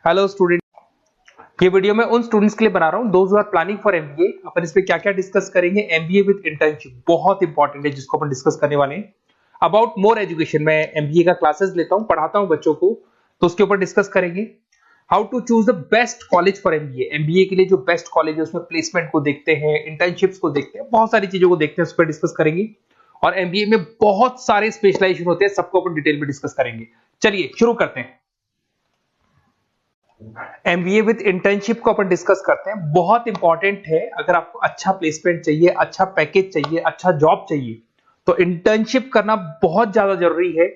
Hello student, ये video मैं उन स्टूडेंट्स के लिए बना रहा हूं those who are planning for MBA. अपन इस पे क्या क्या डिस्कस करेंगे। एमबीए विद इंटर्नशिप बहुत इंपॉर्टेंट है जिसको अपन डिस्कस करने वाले हैं। अबाउट मोर एजुकेशन, मैं एमबीए का क्लासेस लेता हूं, पढ़ाता हूं बच्चों को, तो उसके ऊपर डिस्कस करेंगे। How to choose the best college for MBA. MBA के लिए जो बेस्ट कॉलेज है उसमें प्लेसमेंट को देखते हैं, इंटर्नशिप्स को देखते हैं, बहुत सारी चीजों को देखते हैं, उस पर डिस्कस करेंगे। और एमबीए में बहुत सारे स्पेशलाइजेशन होते हैं, सबको अपन डिटेल में डिस्कस करेंगे। चलिए शुरू करते हैं। एमबीए विद इंटर्नशिप को अपन डिस्कस करते हैं। बहुत इंपॉर्टेंट है, अगर आपको अच्छा प्लेसमेंट चाहिए, अच्छा पैकेज चाहिए, अच्छा जॉब चाहिए, तो इंटर्नशिप करना बहुत ज्यादा जरूरी है।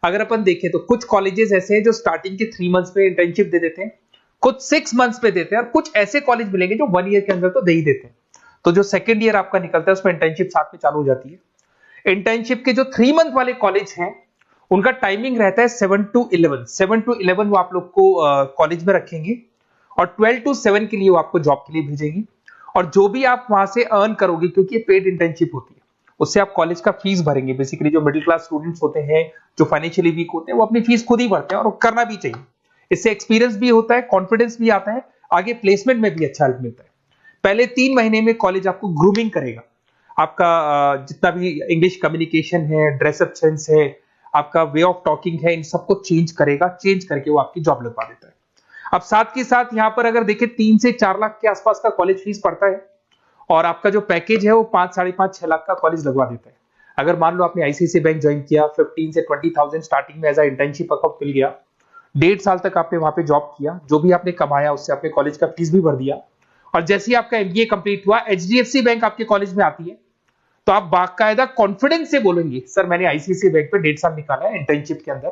अगर अपन देखें तो कुछ कॉलेजेस ऐसे हैं जो स्टार्टिंग के 3 मंथ्स पे इंटर्नशिप दे देते हैं, कुछ 6 मंथ्स पे देते हैं, और कुछ ऐसे कॉलेज मिलेंगे जो 1 ईयर के अंदर तो दे ही देते हैं। तो जो सेकेंड ईयर आपका निकलता है उसमें इंटर्नशिप साथ में चालू हो जाती है। इंटर्नशिप के जो 3 मंथ वाले कॉलेज हैं उनका टाइमिंग रहता है 7 to 11। 7 to 11 वो आप लोग को कॉलेज में रखेंगे, और 12 to 7 के लिए वो आपको जॉब के लिए भेजेंगे। और जो भी आप वहां से अर्न करोगे, क्योंकि ये पेड इंटर्नशिप होती है, उससे आप कॉलेज का फीस भरेंगे। बेसिकली जो मिडिल क्लास स्टूडेंट्स होते हैं, जो फाइनेंशियली वीक होते हैं, वो अपनी फीस खुद ही भरते हैं, और करना भी चाहिए। इससे एक्सपीरियंस भी होता है, कॉन्फिडेंस भी आता है, आगे प्लेसमेंट में भी अच्छा हेल्प मिलता है। पहले 3 महीने में कॉलेज आपको ग्रूमिंग करेगा। आपका जितना भी इंग्लिश कम्युनिकेशन है, ड्रेसअप सेंस है, आपका वे ऑफ टॉकिंग है, इन सबको चेंज करेगा। चेंज करके वो आपकी जॉब लगवा देता है। अब साथ के साथ यहाँ पर अगर देखें 3 से 4 लाख के आसपास का कॉलेज फीस पड़ता है, और आपका जो पैकेज है वो 5, 5.5, 6 लाख का कॉलेज लगवा देता है। अगर मान लो आपने आईसीआईसीआई बैंक ज्वाइन किया, 15 से 20,000 स्टार्टिंग में एज अ इंटर्नशिप अकाउंट मिल गया, 1.5 साल तक आपने वहां पे जॉब किया, जो भी आपने कमाया उससे आपने कॉलेज का फीस भी भर दिया, और जैसे ही आपका एमबीए कंप्लीट हुआ, एचडीएफसी बैंक आपके कॉलेज में आती है, तो आप बाकायदा कॉन्फिडेंस से बोलेंगे सर मैंने आईसीआईसीआई बैंक पे 1.5 साल निकाला है इंटर्नशिप के अंदर,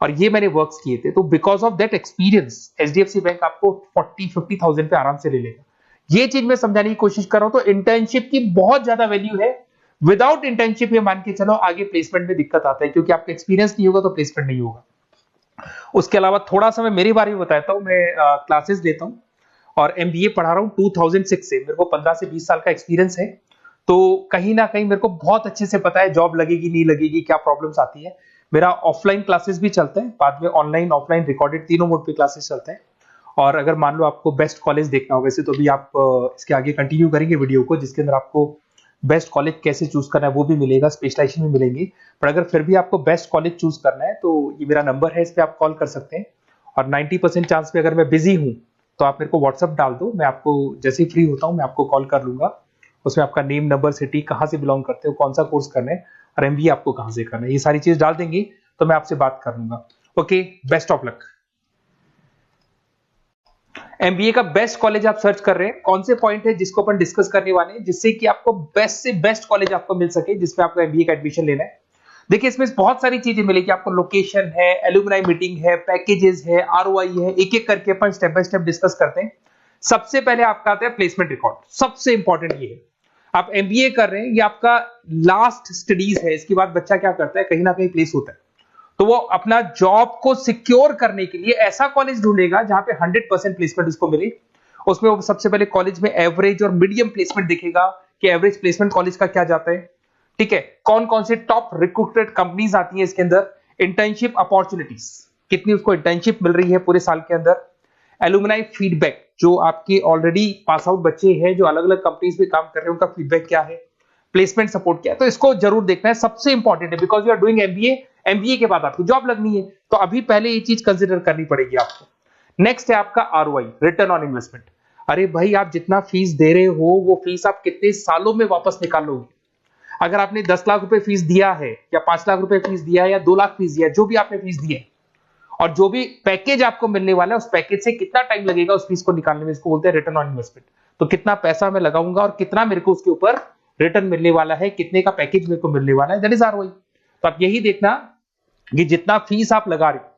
और ये मैंने वर्क्स किए थे। तो because of that experience HDFC bank आपको 40-50,000 पे आराम से ले लेगा। ये चीज मैं समझाने की कोशिश कर रहा हूं। तो इंटर्नशिप की बहुत ज्यादा वैल्यू है। विदाउट इंटर्नशिप ये मान के चलो आगे प्लेसमेंट में दिक्कत आता है, क्योंकि आपका एक्सपीरियंस नहीं होगा तो प्लेसमेंट नहीं होगा। उसके अलावा थोड़ा सा मैं मेरे बारे में बताता हूँ। मैं क्लासेस लेता हूँ और एमबीए पढ़ा रहा हूँ 2006 से। मेरे को 15 से 20 साल का एक्सपीरियंस है, तो कहीं ना कहीं मेरे को बहुत अच्छे से पता है जॉब लगेगी नहीं लगेगी, क्या प्रॉब्लम्स आती है। मेरा ऑफलाइन क्लासेस भी चलते हैं, बाद में ऑनलाइन ऑफलाइन रिकॉर्डेड तीनों मोड पे क्लासेस चलते हैं। और अगर मान लो आपको बेस्ट कॉलेज देखना हो, वैसे तो भी आप इसके आगे कंटिन्यू करेंगे वीडियो को, जिसके अंदर आपको बेस्ट कॉलेज कैसे चूज करना है वो भी मिलेगा, स्पेशलाइजेशन भी मिलेंगे। पर अगर फिर भी आपको बेस्ट कॉलेज चूज करना है तो ये मेरा नंबर है, इस पर आप कॉल कर सकते हैं। और 90% चांस पे अगर मैं बिजी हूँ तो आप मेरे को व्हाट्सअप डाल दो, मैं आपको जैसे ही फ्री होता हूँ मैं आपको कॉल कर लूंगा। उसमें आपका नेम, नंबर, सिटी, कहाँ से बिलोंग करते हो, कौन सा कोर्स करना है, और एमबीए आपको कहाँ से करना है, ये सारी चीज डाल देंगे तो मैं आपसे बात कर लूंगा। Okay, best of luck. MBA का बेस्ट कॉलेज आप सर्च कर रहे हैं, कौन से पॉइंट है जिसको अपन डिस्कस करने वाले हैं, जिससे कि आपको बेस्ट से बेस्ट कॉलेज आपको मिल सके जिसमें आपको एमबीए का एडमिशन लेना है। देखिए इसमें बहुत सारी चीजें मिलेगी आपको। लोकेशन है, एलुमनाई मीटिंग है, पैकेजेस है, आरओआई है, एक एक करके अपन स्टेप बाय स्टेप डिस्कस करते हैं। सबसे पहले आपका आता है प्लेसमेंट रिकॉर्ड। सबसे इंपॉर्टेंट ये है, आप एमबीए कर रहे हैं, ये आपका लास्ट स्टडीज है। इसके बाद बच्चा क्या करता है, कहीं ना कहीं प्लेस होता है, तो वो अपना जॉब को सिक्योर करने के लिए ऐसा कॉलेज ढूंढेगा जहां पे 100% प्लेसमेंट उसको मिले। उसमें वो सबसे पहले कॉलेज में एवरेज और मीडियम प्लेसमेंट देखेगा कि एवरेज प्लेसमेंट कॉलेज का क्या जाता है। ठीक है, कौन कौन से टॉप रिक्रूटेड कंपनीज आती है इसके अंदर, इंटर्नशिप अपॉर्चुनिटीज कितनी उसको इंटर्नशिप मिल रही है पूरे साल के अंदर, एलुमनाई फीडबैक, जो आपके ऑलरेडी पास आउट बच्चे हैं जो अलग अलग कंपनीज में काम कर रहे हैं उनका फीडबैक क्या है, प्लेसमेंट सपोर्ट क्या है। तो इसको जरूर देखना है, सबसे इंपॉर्टेंट है, because you are doing MBA. MBA के बाद आपकी जॉब लगनी है, तो अभी पहले ये चीज कंसिडर करनी पड़ेगी आपको। नेक्स्ट है आपका आरओआई, रिटर्न ऑन इन्वेस्टमेंट। अरे भाई, आप जितना फीस दे रहे हो वो फीस आप कितने सालों में वापस निकालोगे। अगर आपने 10 लाख रुपए फीस दिया है, या 5 लाख रुपए फीस दिया है, या 2 लाख फीस दिया है, जो भी आपने फीस दी है, और जो भी पैकेज आपको मिलने वाला है उस पैकेज से कितना टाइम लगेगा उस फीस को निकालने में, इसको बोलते हैं रिटर्न ऑन इन्वेस्टमेंट। तो कितना पैसा मैं लगाऊंगा और कितना मेरे को उसके ऊपर रिटर्न मिलने वाला है, कितने का पैकेज मेरे को मिलने वाला है, दैट इज आरओआई। तो आप यही देखना कि जितना फीस आप लगा रहे हो,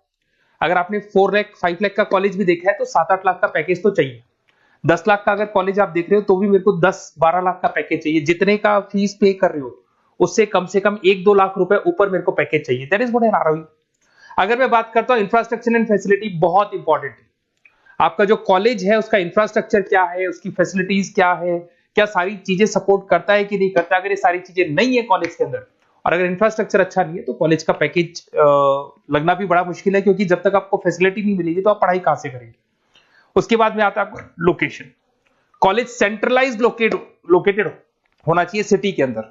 अगर आपने 4 लाख 5 लाख का कॉलेज भी देखा है तो 7-8 लाख का पैकेज तो चाहिए। 10 लाख का अगर कॉलेज आप देख रहे हो तो भी मेरे को 10-12 लाख का पैकेज चाहिए। जितने का फीस पे कर रहे हो उससे कम से कम 1-2 लाख रुपए ऊपर मेरे को पैकेज चाहिए, that is what I am ROI. अगर मैं बात करता हूं इंफ्रास्ट्रक्चर एंड फैसिलिटी, बहुत इंपॉर्टेंट है। आपका जो कॉलेज है उसका इंफ्रास्ट्रक्चर क्या है, उसकी फैसिलिटीज क्या है, क्या सारी चीजें सपोर्ट करता है कि नहीं करता। अगर ये सारी चीजें नहीं है कॉलेज के अंदर, और अगर इंफ्रास्ट्रक्चर अच्छा नहीं है तो कॉलेज का पैकेज लगना भी बड़ा मुश्किल है, क्योंकि जब तक आपको फैसिलिटी नहीं मिलेगी तो आप पढ़ाई कहां से करेंगे। उसके बाद में आता है आपका लोकेशन। कॉलेज सेंट्रलाइज्ड लोकेटेड होना चाहिए सिटी के अंदर।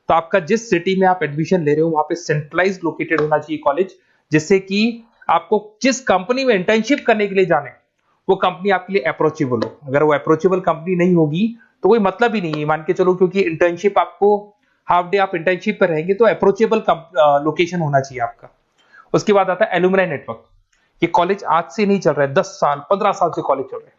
तो आपका जिस सिटी में आप एडमिशन ले रहे हो वहां पे सेंट्रलाइज्ड लोकेटेड होना चाहिए कॉलेज, जिससे कि आपको जिस कंपनी में इंटर्नशिप करने के लिए जाने वो कंपनी आपके लिए अप्रोचेबल हो। अगर वो अप्रोचेबल कंपनी नहीं होगी तो कोई मतलब ही नहीं है, मान के चलो, क्योंकि इंटर्नशिप आपको हाफ डे आप इंटर्नशिप पर रहेंगे तो अप्रोचेबल लोकेशन होना चाहिए आपका। उसके बाद आता है एलुमनाई नेटवर्क। ये कॉलेज आज से नहीं चल रहा है, 10 साल 15 साल से कॉलेज चल रहा है।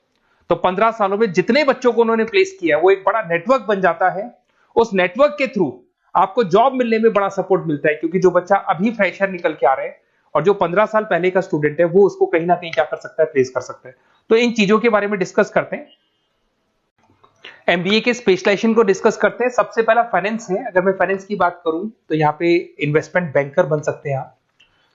तो 15 सालों में जितने बच्चों को उन्होंने प्लेस किया वो एक बड़ा नेटवर्क बन जाता है। उस नेटवर्क के थ्रू आपको जॉब मिलने में बड़ा सपोर्ट मिलता है, क्योंकि जो बच्चा अभी फ्रेशर निकल के आ रहे हैं और जो 15 साल पहले का स्टूडेंट है वो उसको कहीं ना कहीं क्या कर सकता है, प्लेस कर सकता है। तो इन चीजों के बारे में डिस्कस करते हैं। एमबीए के स्पेशलाइजेशन को डिस्कस करते हैं। सबसे पहला फाइनेंस है। अगर मैं फाइनेंस की बात करूं तो यहाँ पे इन्वेस्टमेंट बैंकर बन सकते हैं आप।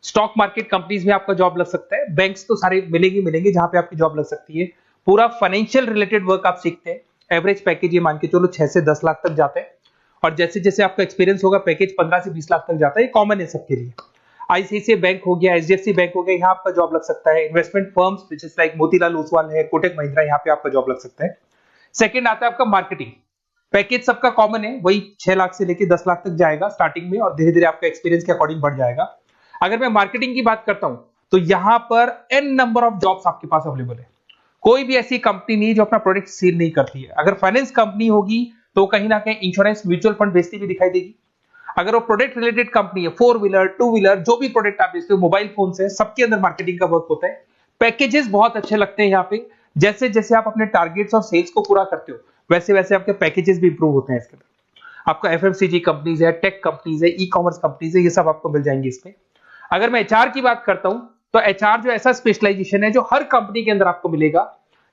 स्टॉक मार्केट कंपनीज में आपका जॉब लग सकता है। बैंक्स तो सारे मिलेंगे जहां पे आपकी जॉब लग सकती है। पूरा फाइनेंशियल रिलेटेड वर्क आप सीखते हैं। एवरेज पैकेज ये मान के चलो 6 से 10 लाख तक जाते हैं, और जैसे जैसे आपका एक्सपीरियंस होगा पैकेज 15 से 20 लाख तक जाता है। ये कॉमन है सबके लिए। आईसीआईसीआई बैंक हो गया, एचडीएफसी बैंक हो गया, यहाँ आपका जॉब लग सकता है। Investment firms which is like Motilal Oswal है, कोटक महिंद्रा, यहाँ पे आपका जॉब लग सकता है। सेकंड आता है आपका मार्केटिंग। पैकेज सबका कॉमन है, वही 6 लाख से लेकर 10 लाख तक जाएगा स्टार्टिंग में, और धीरे धीरे आपका एक्सपीरियंस के अकॉर्डिंग बढ़ जाएगा। अगर मैं मार्केटिंग की बात करता हूं तो यहां पर एन नंबर ऑफ जॉब्स आपके पास अवेलेबल है। कोई भी ऐसी कंपनी नहीं जो अपना प्रोडक्ट सेल नहीं करती है। अगर फाइनेंस कंपनी होगी तो कहीं ना कहीं इंश्योरेंस म्यूचुअल फंड बेचती भी दिखाई देगी। अगर वो प्रोडक्ट रिलेटेड कंपनी है, 4 व्हीलर 2 व्हीलर जो भी प्रोडक्ट आप बेचते हो, मोबाइल फोन से, सबके अंदर मार्केटिंग का वर्क होता है। पैकेजेस बहुत अच्छे लगते हैं यहाँ पे। जैसे जैसे आप अपने टारगेट्स और सेल्स को पूरा करते हो वैसे वैसे आपके पैकेजेस भी इंप्रूव होते हैं इसके अंदर। आपका एफएमसीजी कंपनीज है, टेक कंपनीज है, ई कॉमर्स कंपनीज है, ये सब आपको मिल जाएंगे इसमें। अगर मैं एचआर की बात करता हूं तो एचआर जो ऐसा स्पेशलाइजेशन है जो हर कंपनी के अंदर आपको मिलेगा,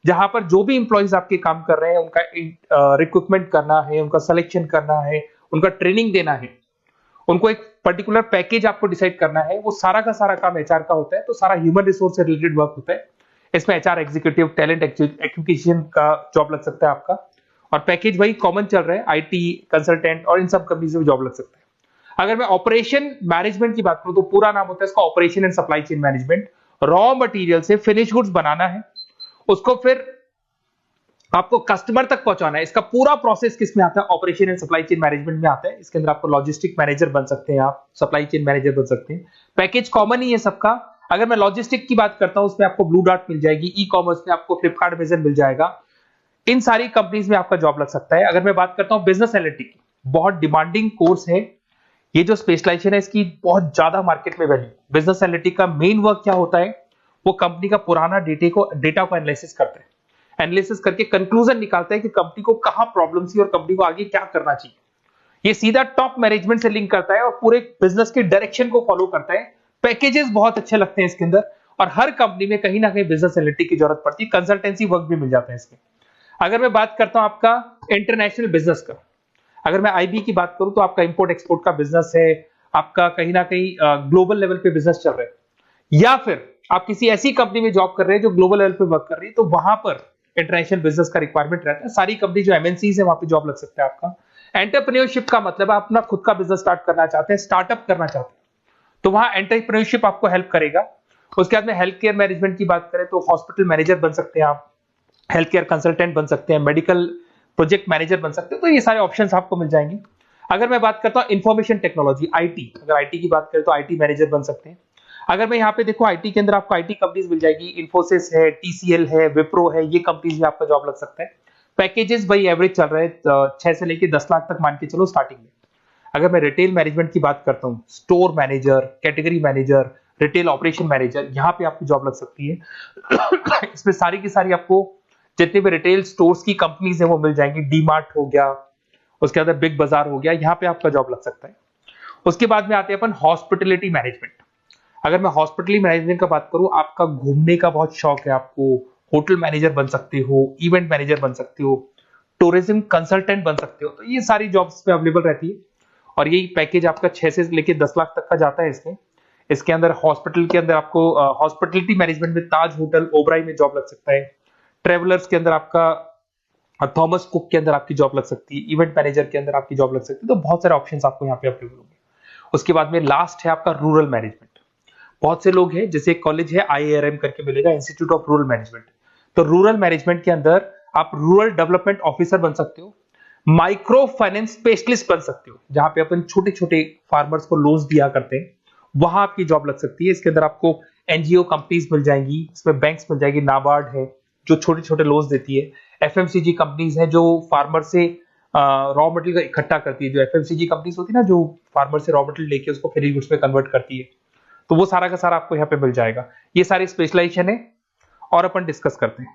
जहां पर जो भी इंप्लॉइज आपके काम कर रहे हैं उनका रिक्रूटमेंट करना है, उनका सिलेक्शन करना है, उनका ट्रेनिंग देना है, उनको एक पर्टिकुलर पैकेज आपको डिसाइड करना है, वो सारा का सारा काम एचआर का होता है। तो सारा ह्यूमन रिसोर्स से रिलेटेड वर्क होता है। इसमें एचआर एग्जीक्यूटिव, टैलेंट एक्विजिशन का जॉब लग सकता है आपका, और पैकेज वही कॉमन चल रहा है, आईटी कंसल्टेंट और इन सब कंपनीज में जॉब लग सकता है। अगर मैं ऑपरेशन मैनेजमेंट की बात करूं तो पूरा नाम होता है इसका operation and supply chain management. Raw material से फिनिश गुड्स बनाना है, उसको फिर आपको कस्टमर तक पहुंचाना है। इसका पूरा प्रोसेस किसमें आता है, operation and supply chain management में आता है। इसके अंदर आपको लॉजिस्टिक मैनेजर बन सकते हैं, आप सप्लाई चेन मैनेजर बन सकते हैं। पैकेज कॉमन ही है सबका। अगर मैं लॉजिस्टिक की बात करता हूं उसमें आपको ब्लू डॉट मिल जाएगी, ई कॉमर्स में आपको फ्लिपकार्ट अमेज़न मिल जाएगा। इन सारी कंपनीज में आपका जॉब लग सकता है। अगर मैं बात करता हूं बिजनेस एनालिटिक, बहुत डिमांडिंग कोर्स है ये जो स्पेशलाइजेशन है, इसकी बहुत ज्यादा मार्केट में वैल्यू। बिजनेस एनालिटिक का मेन वर्क क्या होता है, वो कंपनी का पुराना डेटा को एनालिसिस करते हैं, एनालिसिस करके कंक्लूजन निकालता है कि कंपनी को कहां प्रॉब्लम थी और कंपनी को आगे क्या करना चाहिए। ये सीधा टॉप मैनेजमेंट से लिंक करता है और पूरे बिजनेस के डायरेक्शन को फॉलो करता है। पैकेजेस बहुत अच्छे लगते हैं इसके अंदर, और हर कंपनी में कहीं ना कहीं बिजनेस एनालिटिक की जरूरत पड़ती है। कंसल्टेंसी वर्क भी मिल जाता है इसमें। अगर मैं बात करता हूं आपका इंटरनेशनल बिजनेस का, अगर मैं आईबी की बात करूं तो आपका इंपोर्ट एक्सपोर्ट का बिजनेस है, आपका कहीं ना कहीं ग्लोबल लेवल पे बिजनेस चल रहा है, या फिर आप किसी ऐसी कंपनी में जॉब कर रहे हैं जो ग्लोबल लेवल पे वर्क कर रही है, तो वहां पर इंटरनेशनल बिजनेस का रिक्वायरमेंट रहता है। सारी कंपनी जो एमएनसीज है वहां पे जॉब लग सकता है आपका। एंटरप्रेन्योरशिप का मतलब आप अपना खुद का बिजनेस स्टार्ट करना चाहते हैं, स्टार्टअप करना चाहते हैं, तो वहां एंटरप्रेन्योरशिप आपको हेल्प करेगा। उसके बाद में हेल्थ केयर मैनेजमेंट की बात करें तो हॉस्पिटल मैनेजर बन सकते हैं आप, हेल्थ केयर कंसल्टेंट बन सकते हैं, मेडिकल प्रोजेक्ट मैनेजर बन सकते हैं। तो ये सारे ऑप्शंस आपको मिल जाएंगे। अगर मैं बात करता हूं इंफॉर्मेशन टेक्नोलॉजी, आईटी, अगर आईटी की बात करें तो आईटी मैनेजर बन सकते हैं। अगर मैं यहाँ पे देखो आईटी के अंदर आपको आईटी कंपनीज मिल जाएगी, इन्फोसिस है, टीसीएल है, विप्रो है, ये कंपनीज में आपका जॉब लग सकता है। पैकेजेस भाई एवरेज चल रहे हैं 6 से लेकर 10 लाख तक मान के चलो स्टार्टिंग में। अगर मैं रिटेल मैनेजमेंट की बात करता हूँ, store manager, category manager, retail operation manager, यहाँ पे आपकी जॉब लग सकती है। इसमें सारी की सारी आपको जितने भी रिटेल स्टोर्स की कंपनीज है वो मिल जाएंगी। डीमार्ट हो गया, उसके बाद बिग बाजार हो गया, यहाँ पे आपका जॉब लग सकता है। उसके बाद में आते हैं अपन हॉस्पिटलिटी मैनेजमेंट। अगर मैं हॉस्पिटलिटी मैनेजमेंट का बात करूं, आपका घूमने का बहुत शौक है, आपको होटल मैनेजर बन सकते हो, इवेंट मैनेजर बन सकते हो, टूरिज्म कंसल्टेंट बन सकते हो। तो ये सारी जॉब्स पे अवेलेबल रहती है, और यही पैकेज आपका 6 से लेकर 10 लाख तक का जाता है इसमें। इसके अंदर हॉस्पिटल के अंदर आपको हॉस्पिटलिटी मैनेजमेंट में ताज होटल, ओबराई में जॉब लग सकता है। ट्रेवलर्स के अंदर आपका थॉमस कुक के अंदर आपकी जॉब लग सकती है। इवेंट मैनेजर के अंदर आपकी जॉब लग सकती है। तो बहुत सारे ऑप्शंस आपको यहाँ पे अवेलेबल होंगे। उसके बाद में लास्ट है आपका रूरल मैनेजमेंट। बहुत से लोग हैं, जैसे एक कॉलेज है IIRM करके मिलेगा, इंस्टीट्यूट ऑफ रूरल मैनेजमेंट। तो रूरल मैनेजमेंट के अंदर आप रूरल डेवलपमेंट ऑफिसर बन सकते हो, माइक्रो फाइनेंस स्पेशलिस्ट बन सकते हो, जहां पे अपन छोटे छोटे फार्मर्स को लोन्स दिया करते हैं, वहां आपकी जॉब लग सकती है। इसके अंदर आपको एनजीओ कंपनीज मिल जाएंगी, इसमें बैंक्स मिल जाएगी, नाबार्ड है जो छोटे छोटे लोन्स देती है, एफएमसीजी कंपनीज है जो फार्मर से रॉ मटेरियल इकट्ठा करती है, जो एफएमसीजी कंपनीज होती है ना, जो फार्मर से रॉ मटेरियल लेके उसको फिर गुड्स में कन्वर्ट करती है, तो वो सारा का सारा आपको यहाँ पे मिल जाएगा। ये सारी स्पेशलाइजेशन है और अपन डिस्कस करते हैं।